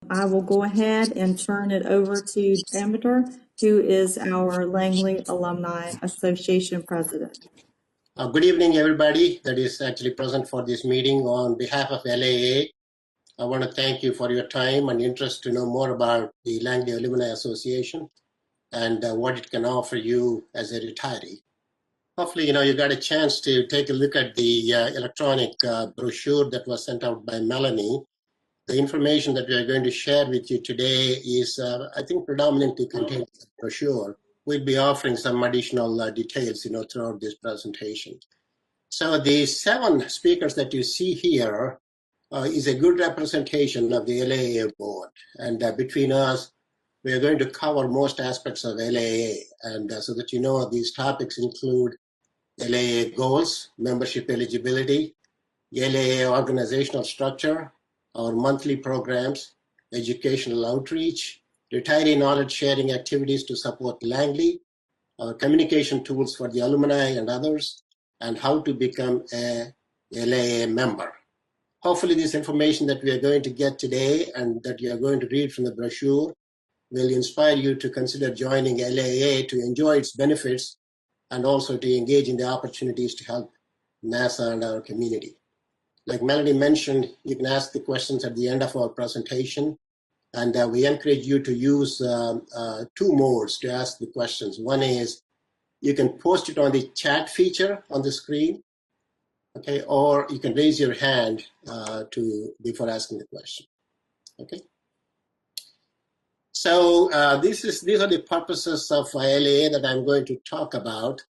I will go ahead and turn it over to Damodar, who is our Langley Alumni Association president. Good evening, everybody that is actually present for this meeting. On behalf of LAA, I want to thank you for your time and interest to know more about the Langley Alumni Association and what it can offer you as a retiree. Hopefully, you got a chance to take a look at the electronic brochure that was sent out by Melanie. The information that we are going to share with you today is, I think, predominantly contained in the brochure. We'll be offering some additional details, throughout this presentation. So the 7 speakers that you see here is a good representation of the LAA board. And between us, we are going to cover most aspects of LAA. And so that these topics include LAA goals, membership eligibility, LAA organizational structure, our monthly programs, educational outreach, retiree knowledge sharing activities to support Langley, our communication tools for the alumni and others, and how to become a LAA member. Hopefully this information that we are going to get today and that you are going to read from the brochure will inspire you to consider joining LAA to enjoy its benefits and also to engage in the opportunities to help NASA and our community. Like Melanie mentioned, you can ask the questions at the end of our presentation, and we encourage you to use 2 modes to ask the questions. One is you can post it on the chat feature on the screen, okay, or you can raise your hand before asking the question, okay? So these are the purposes of LAA that I'm going to talk about.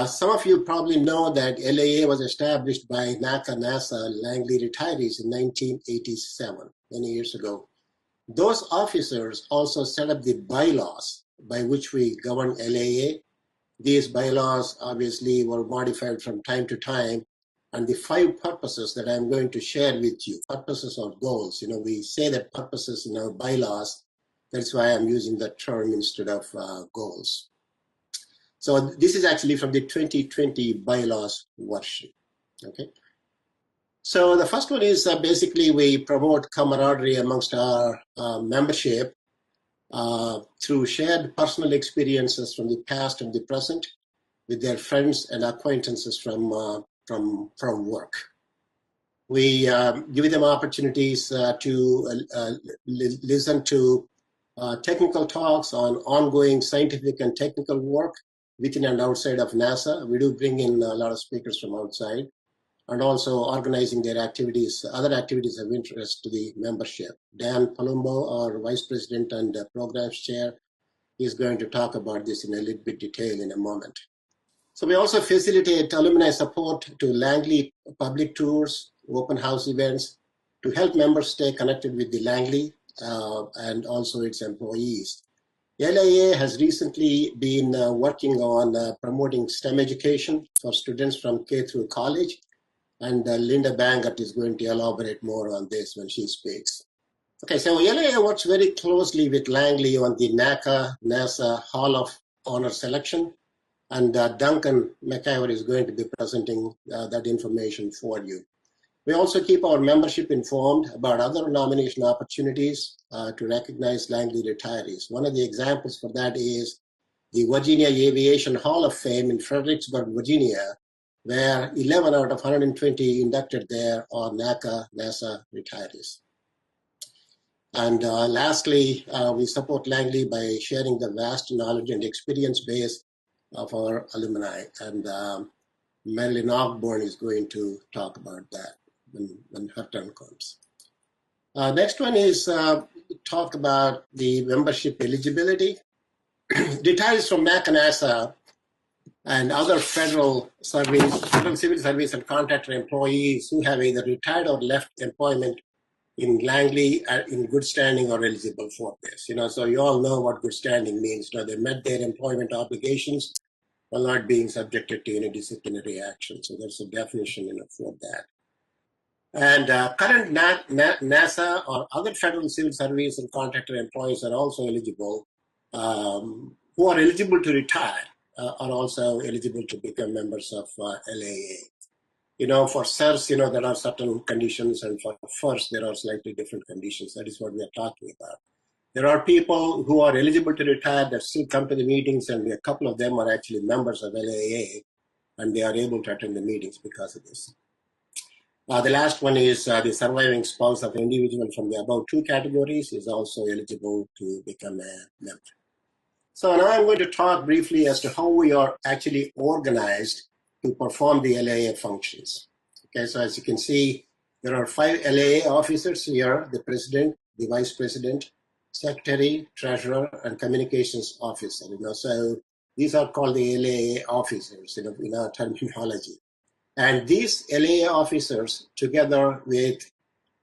Some of you probably know that LAA was established by NASA Langley retirees in 1987, many years ago. Those officers also set up the bylaws by which we govern LAA. These bylaws obviously were modified from time to time, and the 5 purposes that I'm going to share with you, purposes or goals, we say that purposes in our bylaws. That's why I'm using that term instead of goals. So this is actually from the 2020 bylaws worksheet, okay? So the first one is basically we promote camaraderie amongst our membership through shared personal experiences from the past and the present with their friends and acquaintances from work. We give them opportunities to listen to technical talks on ongoing scientific and technical work within and outside of NASA. We do bring in a lot of speakers from outside, and also organizing their activities, other activities of interest to the membership. Dan Palumbo, our Vice President and Programs Chair, is going to talk about this in a little bit detail in a moment. So we also facilitate alumni support to Langley public tours, open house events, to help members stay connected with the Langley and also its employees. LAA has recently been working on promoting STEM education for students from K through college, and Linda Bangert is going to elaborate more on this when she speaks. Okay, so LAA works very closely with Langley on the NASA Hall of Honor selection, and Duncan McIver is going to be presenting that information for you. We also keep our membership informed about other nomination opportunities to recognize Langley retirees. One of the examples for that is the Virginia Aviation Hall of Fame in Fredericksburg, Virginia, where 11 out of 120 inducted there are NASA retirees. And lastly, we support Langley by sharing the vast knowledge and experience base of our alumni. And Marilyn Ogborn is going to talk about that when her turn comes. Next one is talk about the membership eligibility. Retirees from NASA and other federal civil service and contractor employees who have either retired or left employment in Langley are in good standing or eligible for this. So you all know what good standing means. They met their employment obligations while not being subjected to any disciplinary action. So there's a definition for that. And current NASA or other federal civil service and contractor employees are also eligible, who are eligible to retire, are also eligible to become members of LAA. For SERS, there are certain conditions, and for FIRST, there are slightly different conditions. That is what we are talking about. There are people who are eligible to retire that still come to the meetings, and a couple of them are actually members of LAA, and they are able to attend the meetings because of this. The last one is the surviving spouse of an individual from the above two categories is also eligible to become a member. So now I'm going to talk briefly as to how we are actually organized to perform the LAA functions. Okay, so as you can see, there are 5 LAA officers here: the president, the vice president, secretary, treasurer, and communications officer. So these are called the LAA officers in our terminology. And these LAA officers, together with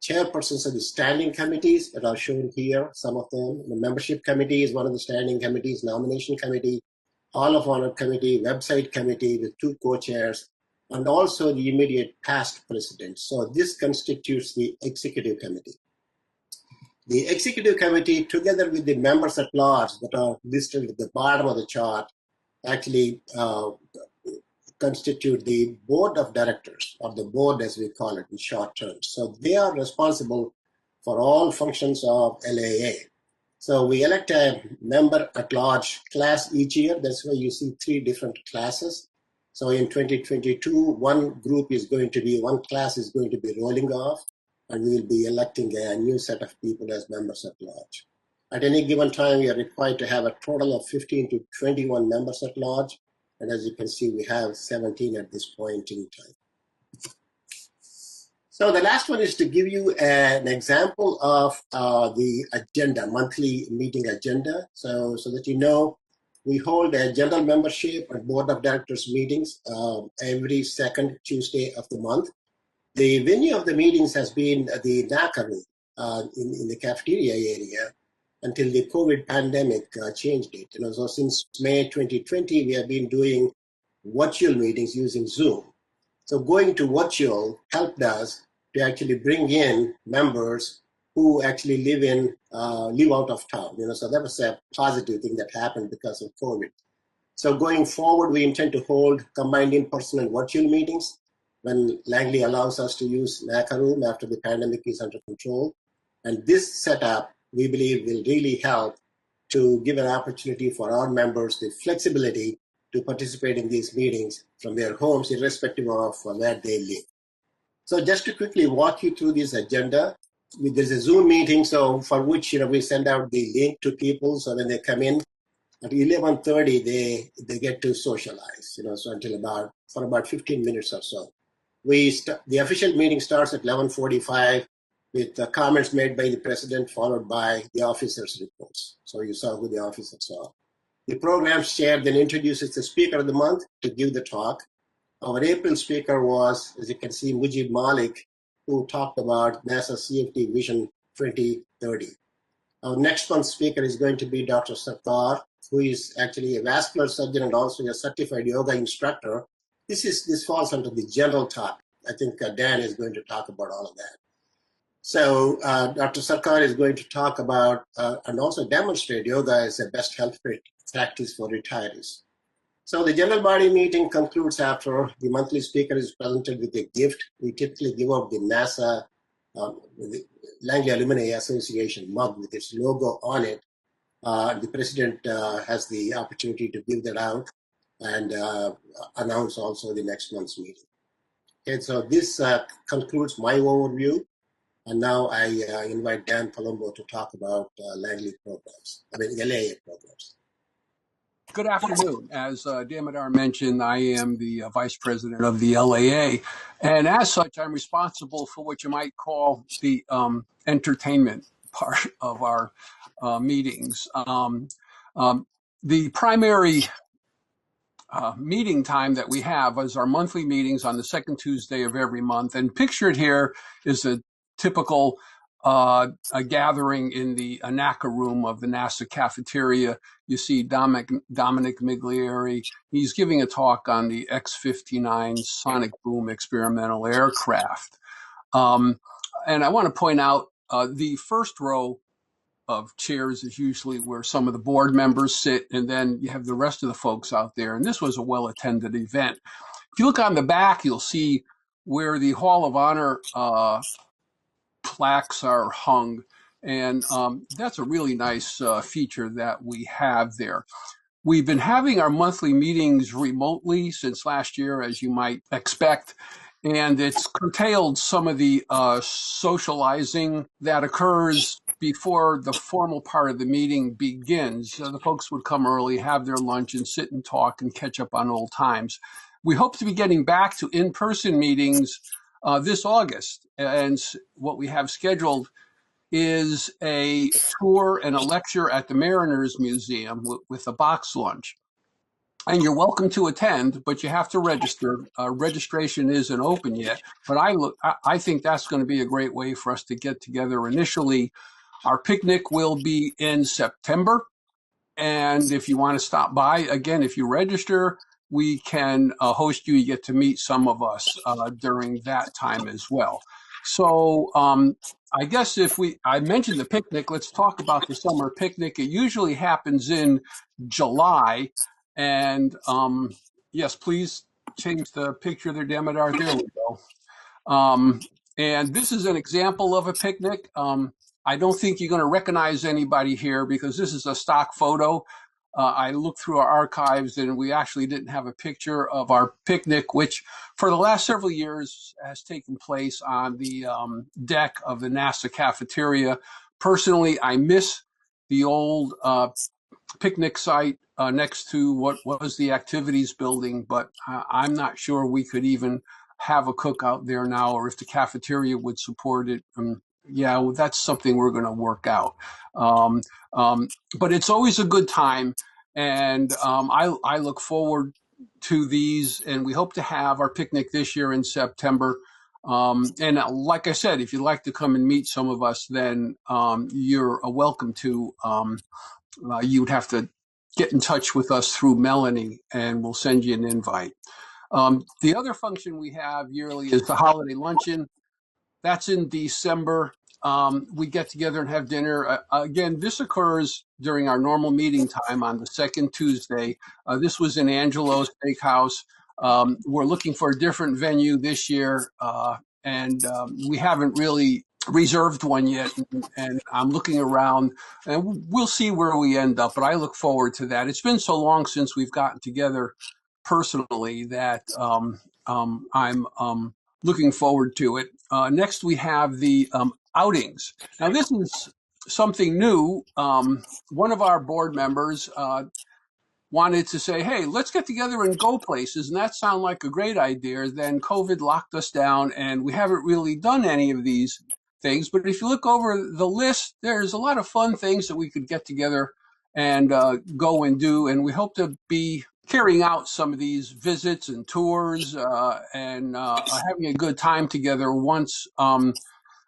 chairpersons of the standing committees that are shown here, some of them, the membership committee is one of the standing committees, nomination committee, Hall of Honor committee, website committee with 2 co-chairs, and also the immediate past president. So this constitutes the executive committee. The executive committee, together with the members at large that are listed at the bottom of the chart, actually constitute the board of directors, or the board as we call it in short terms. So they are responsible for all functions of LAA. So we elect a member at large class each year. That's why you see 3 different classes. So in 2022, one class is going to be rolling off, and we will be electing a new set of people as members at large. At any given time, we are required to have a total of 15 to 21 members at large. And as you can see, we have 17 at this point in time. So the last one is to give you an example of the agenda, monthly meeting agenda. So that we hold a general membership and board of directors meetings every second Tuesday of the month. The venue of the meetings has been the NACA room in the cafeteria area until the COVID pandemic changed it. So since May 2020, we have been doing virtual meetings using Zoom. So going to virtual helped us to actually bring in members who actually live out of town. So that was a positive thing that happened because of COVID. So going forward, we intend to hold combined in-person and virtual meetings when Langley allows us to use NACA room after the pandemic is under control. And this setup, we believe, will really help to give an opportunity for our members the flexibility to participate in these meetings from their homes, irrespective of where they live. So just to quickly walk you through this agenda, there's a Zoom meeting, so for which we send out the link to people, so when they come in at 11:30, they get to socialize, so until for about 15 minutes or so. The official meeting starts at 11:45 with comments made by the president, followed by the officers' reports. So you saw who the officers are. The program's chair then introduces the speaker of the month to give the talk. Our April speaker was, as you can see, Mujib Malik, who talked about NASA CFD Vision 2030. Our next month's speaker is going to be Dr. Sarkar, who is actually a vascular surgeon and also a certified yoga instructor. This falls under the general topic. I think Dan is going to talk about all of that. So Dr. Sarkar is going to talk about and also demonstrate yoga as a best health practice for retirees. So the general body meeting concludes after the monthly speaker is presented with a gift. We typically give out the NASA the Langley Alumni Association mug with its logo on it. The president has the opportunity to give that out and announce also the next month's meeting. Okay, so this concludes my overview. And now I invite Dan Palumbo to talk about Langley programs, LAA programs. Good afternoon. As Damodar mentioned, I am the vice president of the LAA. And as such, I'm responsible for what you might call the entertainment part of our meetings. The primary meeting time that we have is our monthly meetings on the second Tuesday of every month. And pictured here is a typical a gathering in the NACA room of the NASA cafeteria. You see Dominic Miglieri. He's giving a talk on the X-59 sonic boom experimental aircraft. And I want to point out the first row of chairs is usually where some of the board members sit, and then you have the rest of the folks out there. And this was a well-attended event. If you look on the back, you'll see where the Hall of Honor plaques are hung. And that's a really nice feature that we have there. We've been having our monthly meetings remotely since last year, as you might expect, and it's curtailed some of the socializing that occurs before the formal part of the meeting begins. The folks would come early, have their lunch, and sit and talk and catch up on old times. We hope to be getting back to in-person meetings this August, and what we have scheduled is a tour and a lecture at the Mariners Museum with a box lunch. And you're welcome to attend, but you have to register. Registration isn't open yet, but I think that's going to be a great way for us to get together initially. Our picnic will be in September. And if you want to stop by, again, if you register, we can host you. You get to meet some of us during that time as well. So I guess I mentioned the picnic, let's talk about the summer picnic. It usually happens in July. And yes, please change the picture there, Damodar. There we go. And this is an example of a picnic. I don't think you're going to recognize anybody here because this is a stock photo. I looked through our archives and we actually didn't have a picture of our picnic, which for the last several years has taken place on the deck of the NASA cafeteria. Personally, I miss the old picnic site next to what was the activities building, but I'm not sure we could even have a cookout there now, or if the cafeteria would support it. Yeah, well, that's something we're going to work out. But it's always a good time, and I look forward to these, and we hope to have our picnic this year in September. And like I said, if you'd like to come and meet some of us, then you're welcome to. You would have to get in touch with us through Melanie, and we'll send you an invite. The other function we have yearly is the holiday luncheon. That's in December. We get together and have dinner. Again, this occurs during our normal meeting time on the second Tuesday. This was in Angelo's Steakhouse. We're looking for a different venue this year, and we haven't really reserved one yet, and I'm looking around, and we'll see where we end up, but I look forward to that. It's been so long since we've gotten together personally that I'm looking forward to it. Next, we have the outings. Now, this is something new. One of our board members wanted to say, hey, let's get together and go places. And that sounded like a great idea. Then COVID locked us down and we haven't really done any of these things. But if you look over the list, there's a lot of fun things that we could get together and go and do. And we hope to be carrying out some of these visits and tours and having a good time together once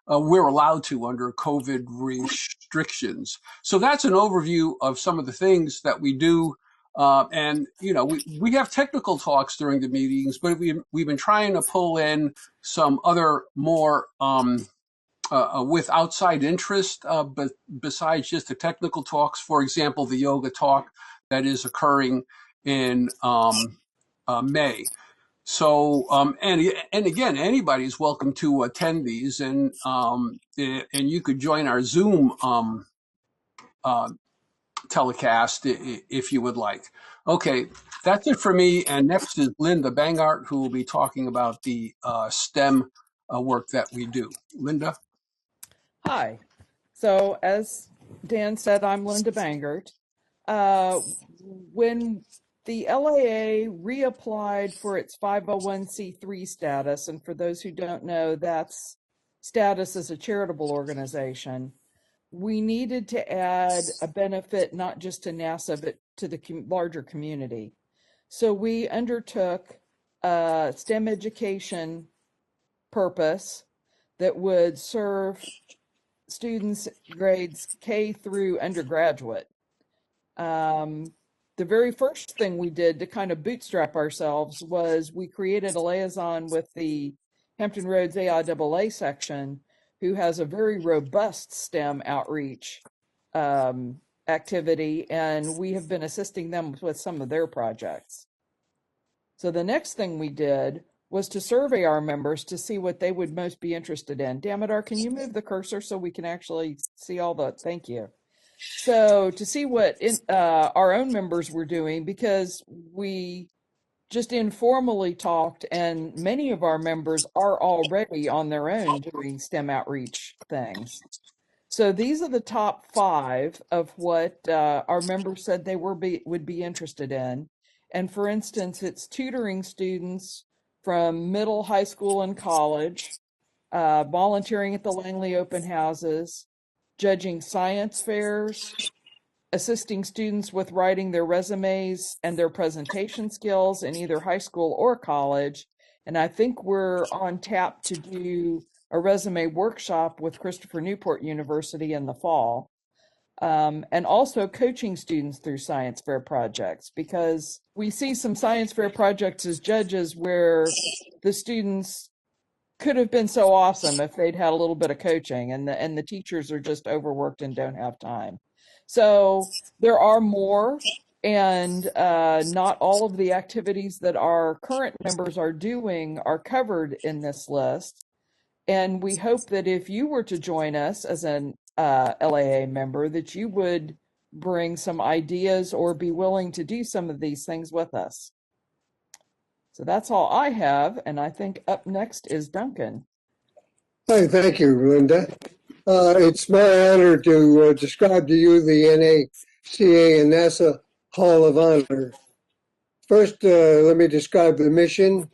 we're allowed to under COVID restrictions. So that's an overview of some of the things that we do. And, you know, we have technical talks during the meetings, but we've been trying to pull in some other more with outside interest, but besides just the technical talks. For example, the yoga talk that is occurring in May. So, and again, anybody's welcome to attend these, and you could join our Zoom telecast if you would like. Okay, that's it for me. And next is Linda Bangart, who will be talking about the STEM work that we do. Linda? Hi. So as Dan said, I'm Linda Bangart. When the LAA reapplied for its 501c3 status, and for those who don't know, that's status as a charitable organization, we needed to add a benefit not just to NASA, but to the larger community. So we undertook a STEM education purpose that would serve students grades K through undergraduate. The very first thing we did to kind of bootstrap ourselves was we created a liaison with the Hampton Roads AIAA section, who has a very robust STEM outreach activity, and we have been assisting them with some of their projects. So the next thing we did was to survey our members to see what they would most be interested in. Damodar, can you move the cursor so we can actually see all the, thank you. So to see what our own members were doing, because we just informally talked, and many of our members are already on their own doing STEM outreach things. So these are the top 5 of what our members said they would be interested in. And for instance, it's tutoring students from middle, high school, and college, volunteering at the Langley open houses, judging science fairs, assisting students with writing their resumes and their presentation skills in either high school or college. And I think we're on tap to do a resume workshop with Christopher Newport University in the fall. And also coaching students through science fair projects, because we see some science fair projects as judges where the students could have been so awesome if they'd had a little bit of coaching, and the teachers are just overworked and don't have time. So there are more, and not all of the activities that our current members are doing are covered in this list. And we hope that if you were to join us as an LAA member, that you would bring some ideas or be willing to do some of these things with us. So that's all I have, and I think up next is Duncan. Hi, thank you, Linda. It's my honor to describe to you the NACA and NASA Hall of Honor. First, let me describe the mission.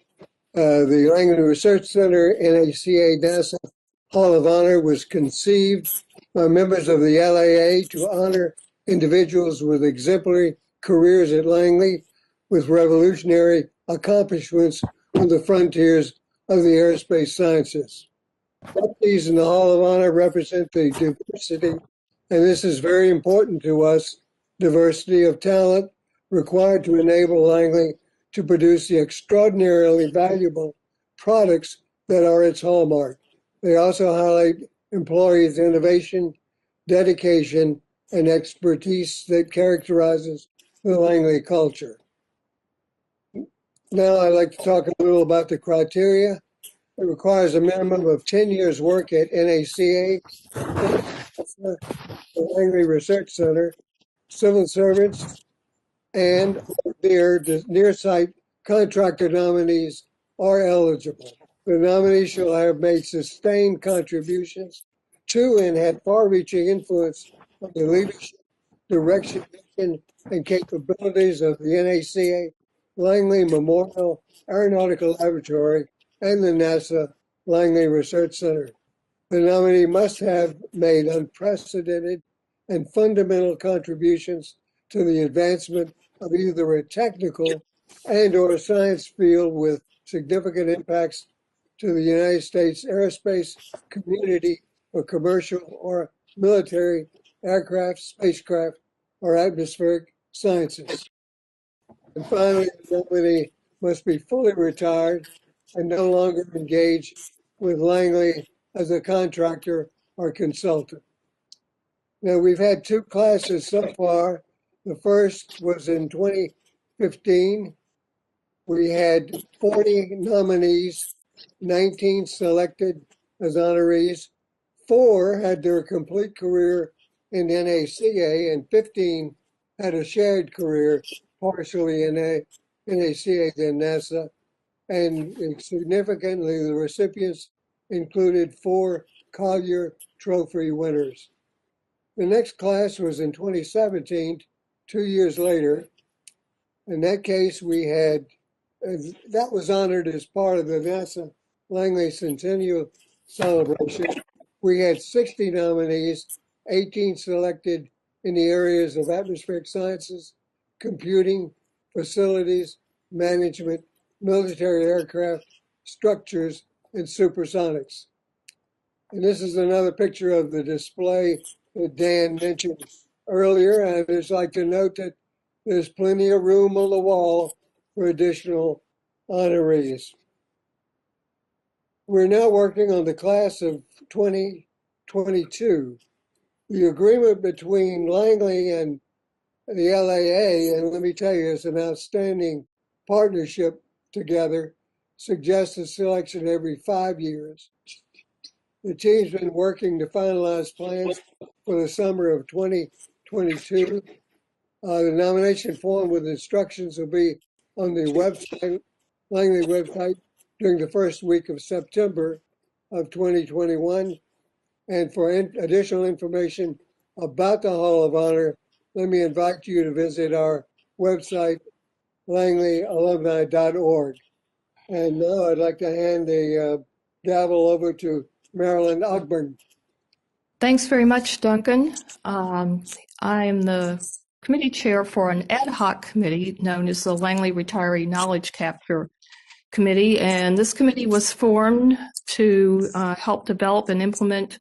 The Langley Research Center NACA NASA Hall of Honor was conceived by members of the LAA to honor individuals with exemplary careers at Langley with revolutionary accomplishments on the frontiers of the aerospace sciences. These in the Hall of Honor represent the diversity, and this is very important to us, diversity of talent required to enable Langley to produce the extraordinarily valuable products that are its hallmark. They also highlight employees' innovation, dedication, and expertise that characterizes the Langley culture. Now I'd like to talk a little about the criteria. It requires a minimum of 10 years work at NACA, the Langley Research Center, civil servants, and near-site contractor nominees are eligible. The nominee shall have made sustained contributions to and had far-reaching influence on the leadership, direction, mission, and capabilities of the NACA Langley Memorial Aeronautical Laboratory and the NASA Langley Research Center. The nominee must have made unprecedented and fundamental contributions to the advancement of either a technical and or a science field with significant impacts to the United States aerospace community or commercial or military aircraft, spacecraft, or atmospheric sciences. And finally, the nominee must be fully retired and no longer engage with Langley as a contractor or consultant. Now, we've had 2 classes so far. The first was in 2015. We had 40 nominees, 19 selected as honorees. 4 had their complete career in NACA, and 15 had a shared career, partially in NACA and NASA. And significantly, the recipients included 4 Collier Trophy winners. The next class was in 2017, 2 years later. In that case, we had, that was honored as part of the NASA Langley Centennial celebration. We had 60 nominees, 18 selected in the areas of atmospheric sciences, computing, facilities, management, military aircraft, structures, and supersonics. And this is another picture of the display that Dan mentioned earlier. And I'd just like to note that there's plenty of room on the wall for additional honorees. We're now working on the class of 2022. The agreement between Langley and the LAA, and let me tell you, it's an outstanding partnership together, suggested selection every 5 years. The team's been working to finalize plans for the summer of 2022. The nomination form with instructions will be on the website, Langley website, during the first week of September of 2021. And for additional information about the Hall of Honor, let me invite you to visit our website, langleyalumni.org. And now I'd like to hand the gavel over to Marilyn Ogburn. Thanks very much, Duncan. I am the committee chair for an ad hoc committee known as the Langley Retiree Knowledge Capture Committee, and this committee was formed to help develop and implement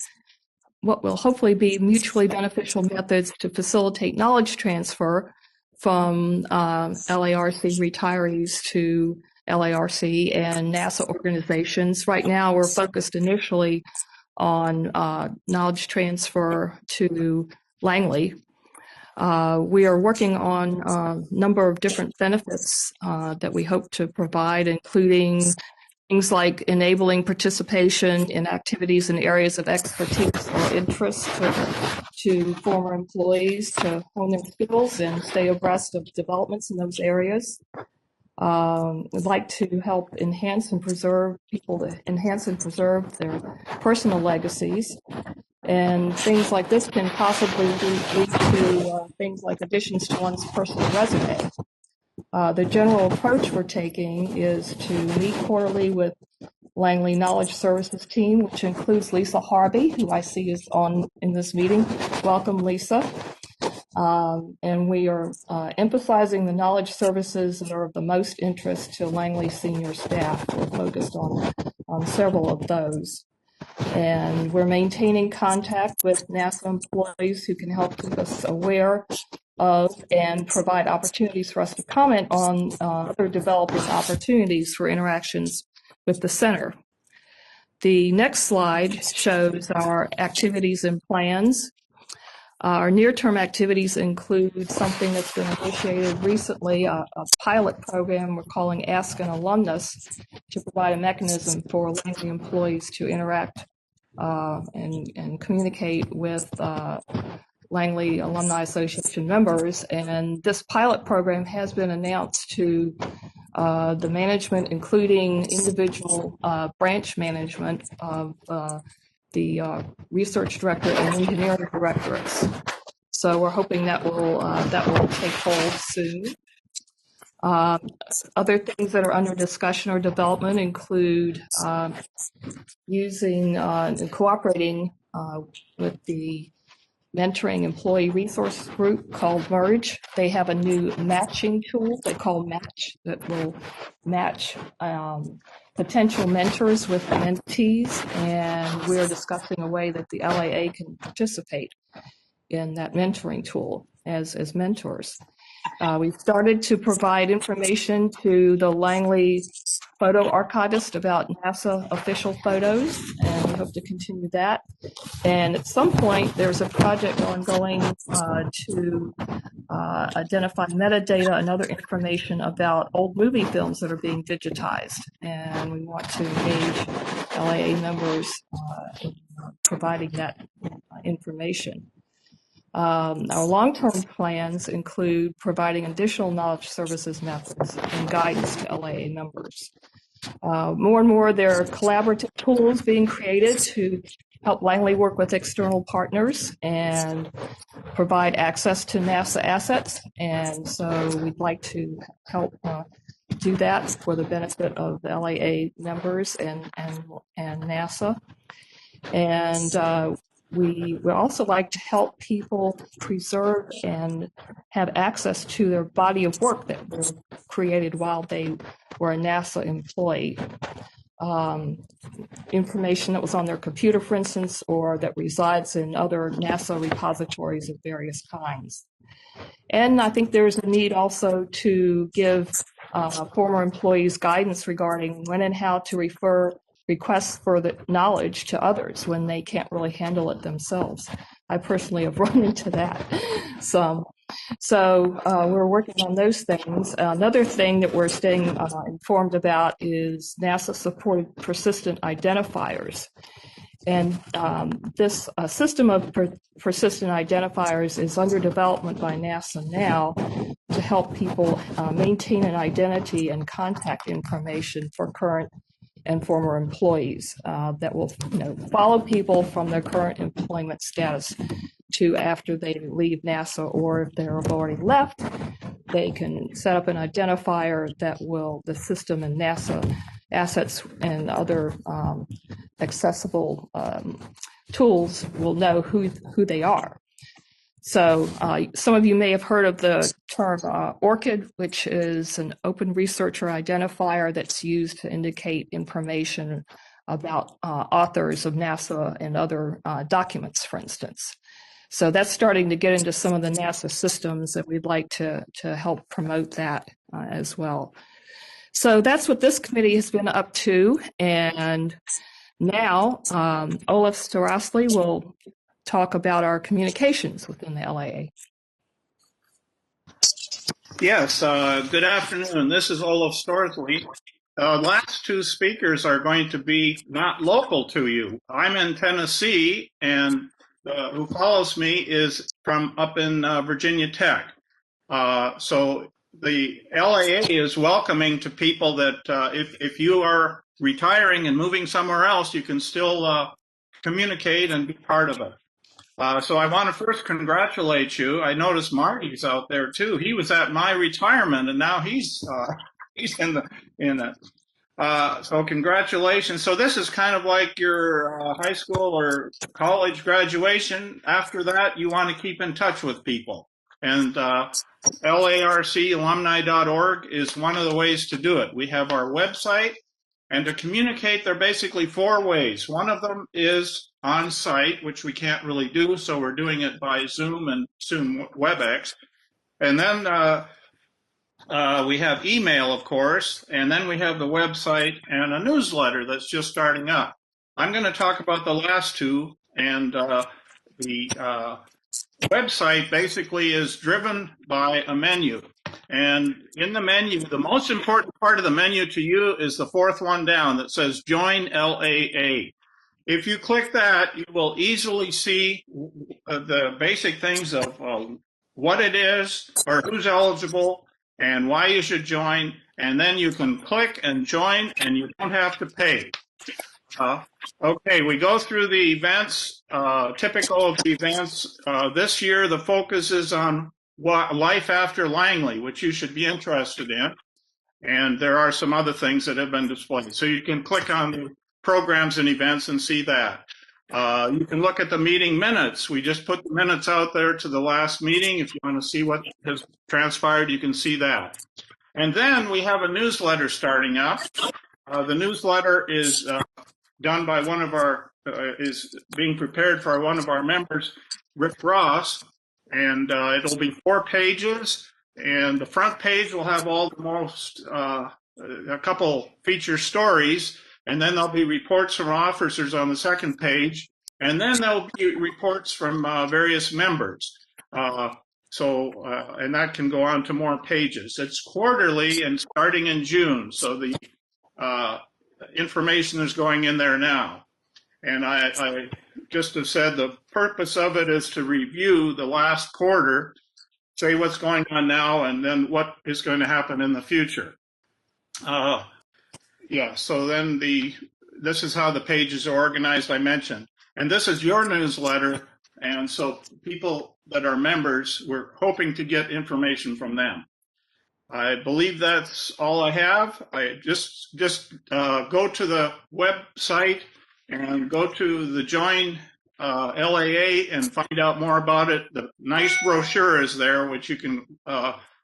what will hopefully be mutually beneficial methods to facilitate knowledge transfer from LARC retirees to LARC and NASA organizations. Right now, we're focused initially on knowledge transfer to Langley. We are working on a number of different benefits that we hope to provide, including things like enabling participation in activities in areas of expertise or interest to former employees to hone their skills and stay abreast of developments in those areas. We'd like to help enhance and preserve their personal legacies. And things like this can possibly lead to things like additions to one's personal resume. The general approach we're taking is to meet quarterly with Langley Knowledge Services team, which includes Lisa Harvey, who I see is in this meeting. Welcome, Lisa. And we are emphasizing the knowledge services that are of the most interest to Langley senior staff. We're focused on several of those. And we're maintaining contact with NASA employees who can help keep us aware of and provide opportunities for us to comment on other developing opportunities for interactions with the center. The next slide shows our activities and plans. Our near-term activities include something that's been initiated recently, a pilot program we're calling Ask an Alumnus, to provide a mechanism for Langley employees to interact and communicate with Langley Alumni Association members. And this pilot program has been announced to the management, including individual branch management of the research director and engineering directorates. So we're hoping that will take hold soon. Other things that are under discussion or development include using and cooperating with the mentoring employee resource group called Merge. They have a new matching tool they call Match that will match potential mentors with mentees, and we're discussing a way that the LAA can participate in that mentoring tool as mentors. We've started to provide information to the Langley photo archivist about NASA official photos, and we hope to continue that. And at some point, there's a project ongoing to identify metadata and other information about old movie films that are being digitized. And we want to engage LAA members in providing that information. Our long-term plans include providing additional knowledge services methods and guidance to LAA members. More and more, there are collaborative tools being created to help Langley work with external partners and provide access to NASA assets. And so we'd like to help do that for the benefit of the LAA members and NASA. And we would also like to help people preserve and have access to their body of work that were created while they were a NASA employee. Information that was on their computer, for instance, or that resides in other NASA repositories of various kinds. And I think there's a need also to give former employees guidance regarding when and how to refer requests for the knowledge to others when they can't really handle it themselves. I personally have run into that some. So we're working on those things. Another thing that we're staying informed about is NASA-supported persistent identifiers. And this system of persistent identifiers is under development by NASA now to help people maintain an identity and contact information for current and former employees that will follow people from their current employment status to after they leave NASA, or if they're already left, they can set up an identifier that will, the system and NASA assets and other accessible tools will know who they are. So some of you may have heard of the term ORCID, which is an open researcher identifier that's used to indicate information about authors of NASA and other documents, for instance. So that's starting to get into some of the NASA systems, that we'd like to help promote that as well. So that's what this committee has been up to. And now Olaf Storasli will talk about our communications within the LAA. Yes, good afternoon. This is Olaf Storsley. Last two speakers are going to be not local to you. I'm in Tennessee, and who follows me is from up in Virginia Tech. So the LAA is welcoming to people that if you are retiring and moving somewhere else, you can still communicate and be part of it. So I want to first congratulate you. I noticed Marty's out there too. He was at my retirement, and now he's in it. So congratulations. So this is kind of like your high school or college graduation. After that, you want to keep in touch with people, and LARCalumni.org is one of the ways to do it. We have our website, and to communicate, there are basically four ways. One of them is on site, which we can't really do, so we're doing it by Zoom and soon WebEx. And then we have email, of course, and then we have the website and a newsletter that's just starting up. I'm going to talk about the last two, and the website basically is driven by a menu. And in the menu, the most important part of the menu to you is the fourth one down that says Join LAA. If you click that, you will easily see the basic things of what it is, or who's eligible, and why you should join. And then you can click and join, and you don't have to pay. Okay, we go through the events, typical of the events. This year, the focus is on life after Langley, which you should be interested in. And there are some other things that have been displayed. So you can click on the programs and events and see that. You can look at the meeting minutes. We just put the minutes out there to the last meeting. If you want to see what has transpired, you can see that. And then we have a newsletter starting up. The newsletter is done by one of our, is being prepared for one of our members, Rick Ross, and it'll be 4 pages, and the front page will have all the most, a couple feature stories, and then there'll be reports from officers on the second page, and then there'll be reports from various members. And that can go on to more pages. It's quarterly and starting in June, so the information is going in there now. And I just have said the purpose of it is to review the last quarter, say what's going on now, and then what is going to happen in the future. So then this is how the pages are organized, I mentioned. And this is your newsletter, and so people that are members, we're hoping to get information from them. I believe that's all I have. I just go to the website and go to the Join LAA and find out more about it. The nice brochure is there, which you can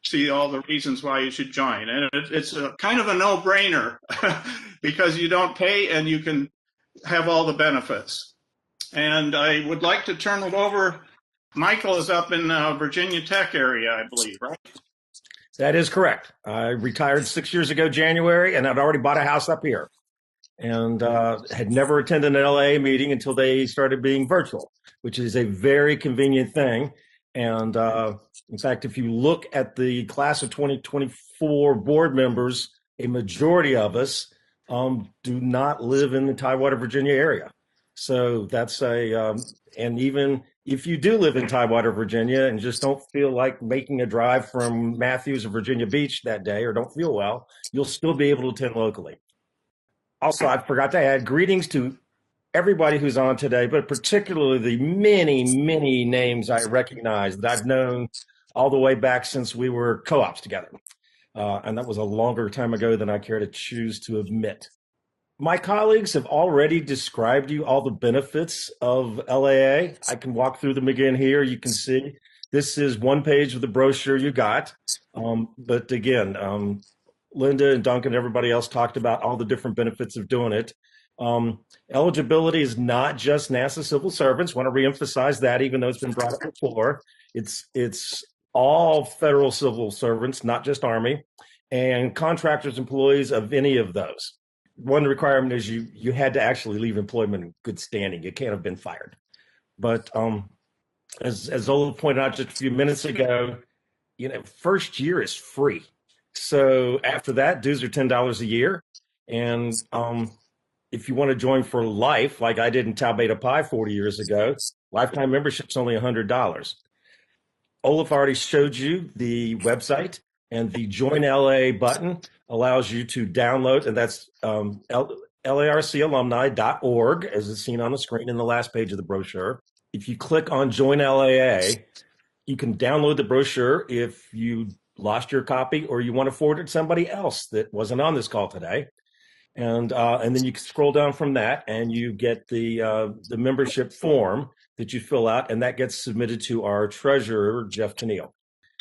see all the reasons why you should join. And it's a kind of a no-brainer because you don't pay and you can have all the benefits. And I would like to turn it over. Michael is up in Virginia Tech area, I believe, right? That is correct. I retired 6 years ago, January, and I'd already bought a house up here, and had never attended an LA meeting until they started being virtual, which is a very convenient thing. And in fact, if you look at the class of 2024 board members, a majority of us do not live in the Tidewater, Virginia area. So that's and even if you do live in Tidewater, Virginia, and just don't feel like making a drive from Matthews or Virginia Beach that day, or don't feel well, you'll still be able to attend locally. Also, I forgot to add greetings to everybody who's on today, but particularly the many, many names I recognize that I've known all the way back since we were co-ops together. And that was a longer time ago than I care to choose to admit. My colleagues have already described you all the benefits of LAA. I can walk through them again here. You can see this is one page of the brochure you got. But again, Linda and Duncan and everybody else talked about all the different benefits of doing it. Eligibility is not just NASA civil servants. Want to reemphasize that, even though it's been brought up before. It's all federal civil servants, not just Army, and contractors, employees of any of those. One requirement is you had to actually leave employment in good standing. You can't have been fired. But as Ola pointed out just a few minutes ago, first year is free. So after that, dues are $10 a year. And if you want to join for life, like I did in Tau Beta Pi 40 years ago, lifetime membership's only $100. Olaf already showed you the website, and the Join LA button allows you to download, and that's LARCalumni.org, as is seen on the screen in the last page of the brochure. If you click on Join LAA, you can download the brochure if you lost your copy or you want to forward it to somebody else that wasn't on this call today. And then you can scroll down from that, and you get the membership form that you fill out, and that gets submitted to our treasurer, Jeff Tennille.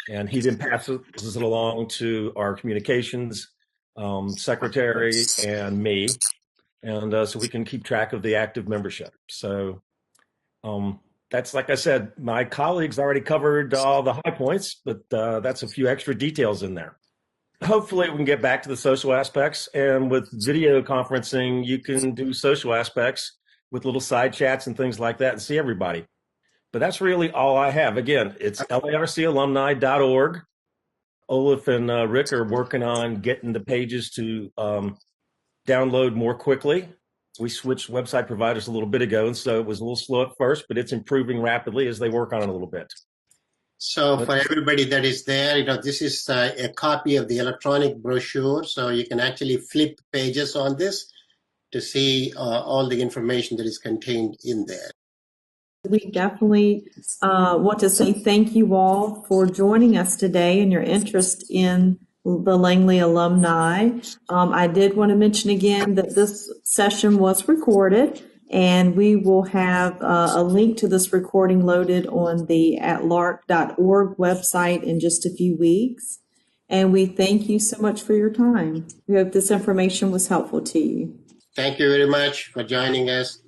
And he then passes it along to our communications secretary and me. And so we can keep track of the active membership. So that's, like I said, my colleagues already covered all the high points, but that's a few extra details in there. Hopefully we can get back to the social aspects, and with video conferencing, you can do social aspects with little side chats and things like that and see everybody. But that's really all I have. Again, it's LARCalumni.org. Olaf and Rick are working on getting the pages to download more quickly. We switched website providers a little bit ago, and so it was a little slow at first, but it's improving rapidly as they work on it a little bit. So for everybody that is there, this is a copy of the electronic brochure. So you can actually flip pages on this to see all the information that is contained in there. We definitely want to say thank you all for joining us today and your interest in the Langley Alumni. I did want to mention again that this session was recorded, and we will have a link to this recording loaded on the @larc.org website in just a few weeks. And we thank you so much for your time. We hope this information was helpful to you. Thank you very much for joining us.